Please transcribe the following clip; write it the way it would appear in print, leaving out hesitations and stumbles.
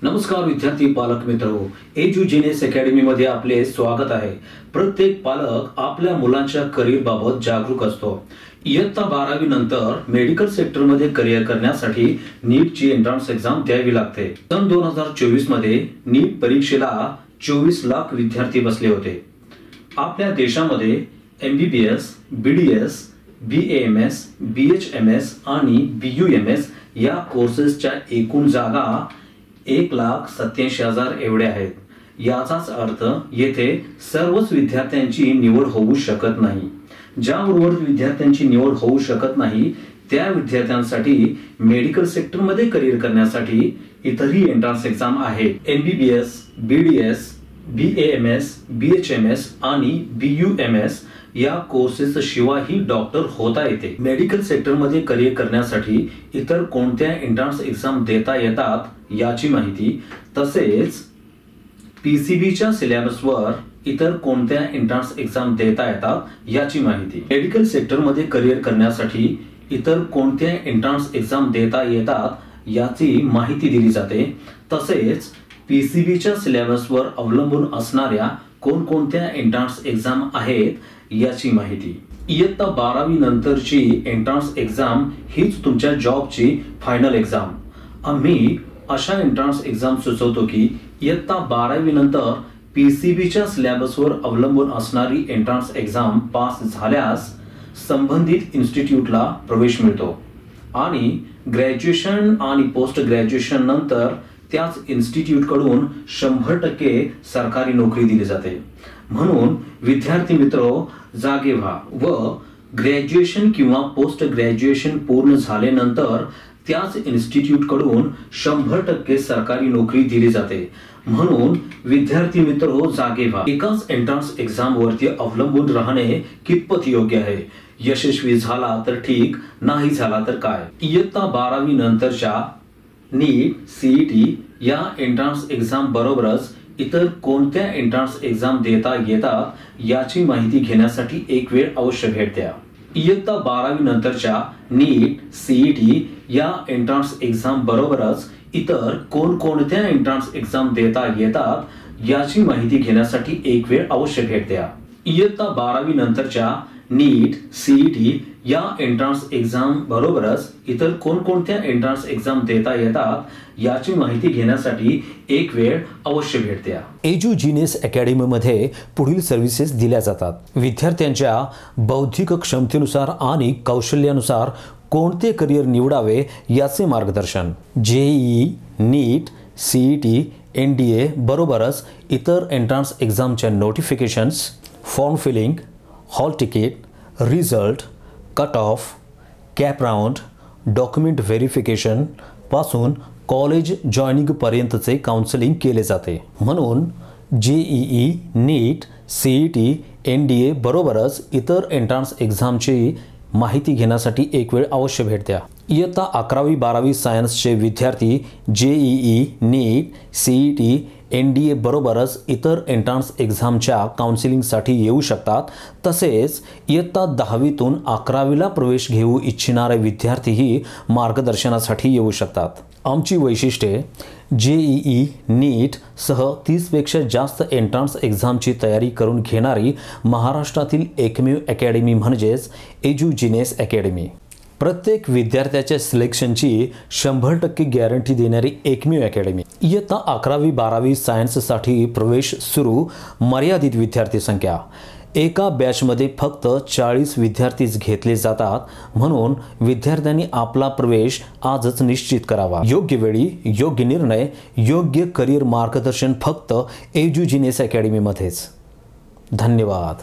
नमस्कार विद्यार्थी पालक मित्रो, एज्युजीनेस अकॅडमी मध्ये आपले स्वागत आहे। प्रत्येक पालक आपल्या मुलांच्या करिअर बाबत जागरूक असतो। इयत्ता 12वी नंतर मेडिकल सेक्टर मध्ये करिअर करण्यासाठी नीट ची एंट्रन्स एक्झाम द्यावी लागते। सन 2024 मध्ये नीट परीक्षेला 24 लाख विद्यार्थी बसले होते। आपल्या देशामध्ये एमबीबीएस, बीडीएस, बीएएमएस, बीएचएमएस आणि बीयूएमएस या कोर्सेसच्या एकूण जागा 1,87,000 एवढ्या आहेत। याचाच अर्थ येथे सर्वच विद्यार्थ्यांची निवड होऊ शकत नाही। ज्या उर्वरित विद्यार्थ्यांची निवड होऊ शकत नाही त्या विद्यार्थ्यांसाठी मेडिकल सेक्टर मध्ये करिअर करण्यासाठी इतरही एंट्रन्स एक्झाम आहे। एमबीबीएस, बीडीएस, बीएएमएस, बीएचएमएस आणि बीयूएमएस या कोर्सेस शिवायही डॉक्टर होता येते। मेडिकल सेक्टर मध्ये करिअर करण्यासाठी इतर कोणत्या एंट्रन्स एक्झाम देता येतात याची माहिती, तसेच पीसीबीच्या सिलेबसवर इतर कोणत्या एंट्रन्स एक्झाम देता येतात याची माहिती, मेडिकल सेक्टर मध्ये करिअर करण्यासाठी इतर कोणत्या एंट्रन्स एक्झाम देता येतात याची माहिती दिली जाते। तसेच पीसीबीच्या सिलेबसवर अवलंबून असणाऱ्या कोणकोणत्या एंट्रन्स एक्झाम आहेत याची माहिती। इयत्ता 12वी नंतरची एंट्रन्स एक्झाम हीच तुमच्या जॉबची फायनल एक्झाम। आम्ही अशा एंट्रन्स एक्झाम सुचवतो की इयत्ता 12वी नंतर पीसीबीच्या सिलेबसवर अवलंबून असणारी एंट्रन्स एक्झाम पास झाल्यास संबंधित इन्स्टिट्यूटला प्रवेश मिळतो आणि ग्रॅज्युएशन आणि पोस्ट ग्रॅज्युएशन नंतर त्याच इन्स्टिट्यूट कडून 100% सरकारी नोकरी दिली जाते। म्हणून विद्यार्थी मित्रो, जागे व्हा व ग्रॅज्युएशन किंवा पोस्ट ग्रॅज्युएशन पूर्ण झाल्यानंतर त्याच इन्स्टिट्यूट कडून 100% सरकारी नोकरी दिली जाते। म्हणून विद्यार्थी मित्रो, जागे व्हा। एकाच एंट्रन्स एक्झाम वरती अवलंबून राहणे कितपत योग्य आहे? यशस्वी झाला तर ठीक, नाही झाला तर काय? इयत्ता 12वी नंतरच्या नीट, सीईटी या एंट्रन्स एक्झाम बरोबरच इतर कोणत्या एंट्रन्स एक्झाम देता येतात याची माहिती घेण्यासाठी एक वेळ अवश्य भेट द्या। इयत्ता 12वी नंतरच्या नीट, सीईटी या एंट्रन्स एक्झाम बरोबरच इतर कोणकोणत्या एंट्रन्स एक्झाम देता येतात याची माहिती घेण्यासाठी एक वेळ अवश्य भेट द्या। इयत्ता 12वी नंतरच्या नीट, सीईटी या एंट्रन्स एक्झाम बरोबरच इतर कोणकोणत्या एंट्रन्स एक्झाम देता येतात याची माहिती घेण्यासाठी एक वेळ अवश्य भेट द्या। एज्युजीनेस अकॅडमी मध्ये पुढील सर्व्हिसेस दिल्या जातात। विद्यार्थ्यांच्या बौद्धिक क्षमतेनुसार आणि कौशल्यानुसार कोणते करिअर निवडावे याचे मार्गदर्शन, जेईई, नीट, सीईटी, एनडीए बरोबरच इतर एंट्रन्स एक्झामच्या notifications, form filling, hall ticket, result, cut off, CAP round, document verification पासून कॉलेज जॉइनिंग पर्यंतचे काउन्सिलिंग केले जाते। म्हणून जेईई, नीट, सीईटी, एनडीए बरोबरच इतर एंट्रन्स एक्झामची माहिती घेण्यासाठी एक वेळ अवश्य भेट द्या। इयत्ता 11वी 12वी सायन्सचे विद्यार्थी जेईई, नीट, सीईटी, एनडीए बरोबरच इतर एंट्रन्स एक्झामच्या काउन्सिलिंगसाठी येऊ शकतात। तसेच इयत्ता 10वीतून 11वीला प्रवेश घेऊ इच्छिणारे विद्यार्थीही मार्गदर्शनासाठी येऊ शकतात। आमची वैशिष्ट्ये: जेईई, नीट सह 30 पेक्षा जास्त एंट्रन्स एक्झामची तयारी करून घेणारी महाराष्ट्रातील एकमेव अकॅडमी म्हणजेच एज्युजीनेस अकॅडमी। प्रत्येक विद्यार्थ्याच्या सिलेक्शनची 100% गॅरंटी देणारी एकमेव अकॅडमी। इयत्ता 11वी 12वी सायन्ससाठी प्रवेश सुरू, मर्यादित विद्यार्थी संख्या। एका बॅचमध्ये फक्त 40 विद्यार्थीच घेतले जातात। म्हणून विद्यार्थ्यांनी आपला प्रवेश आजच निश्चित करावा। योग्य वेळी योग्य निर्णय, योग्य करिअर मार्गदर्शन फक्त एज्युजीनेस अकॅडमी मध्येच। धन्यवाद।